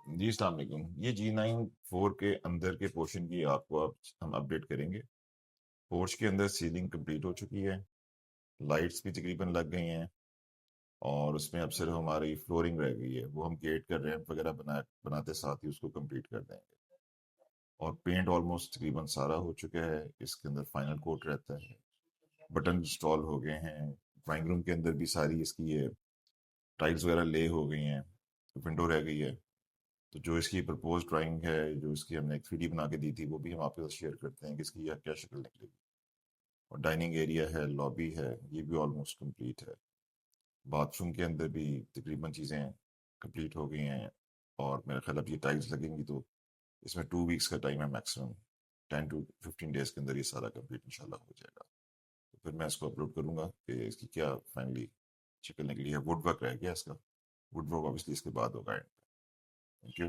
جی السلام علیکم. یہ G9 4 کے اندر کے پورشن کی آپ کو ہم اپڈیٹ کریں گے. پورچ کے اندر سیلنگ کمپلیٹ ہو چکی ہے، لائٹس بھی تقریباً لگ گئی ہیں، اور اس میں اب صرف ہماری فلورنگ رہ گئی ہے. وہ ہم گیٹ کا ریمپ وغیرہ بناتے ساتھ ہی اس کو کمپلیٹ کر دیں گے. اور پینٹ آلموسٹ تقریباً سارا ہو چکا ہے. اس کے اندر فائنل کوٹ رہتا ہے. بٹن انسٹال ہو گئے ہیں. ڈرائنگ روم کے اندر بھی ساری اس کی یہ ٹائلز وغیرہ لے ہو گئی ہیں. ونڈو رہ گئی ہے. تو جو اس کی پرپوز ڈرائنگ ہے، جو اس کی ہم نے ایک 3D بنا کے دی تھی، وہ بھی ہم آپ کے ساتھ شیئر کرتے ہیں کہ اس کی کیا شکل نکلے گی. اور ڈائننگ ایریا ہے، لابی ہے، یہ بھی آلموسٹ کمپلیٹ ہے. باتھ روم کے اندر بھی تقریباً چیزیں کمپلیٹ ہو گئی ہیں. اور میرا خیال اب یہ ٹائلز لگیں گی تو اس میں 2 ویکس کا ٹائم ہے میکسیمم. 10 to 15 days کے اندر یہ سارا کمپلیٹ انشاءاللہ ہو جائے گا. تو پھر میں اس کو اپلوڈ کروں گا کہ اس کی کیا فائنلی شکل نکلی ہے. وڈ ورک رہ گیا اس کا. وڈ ورک obviously اس کے بعد ہوگا. Thank you.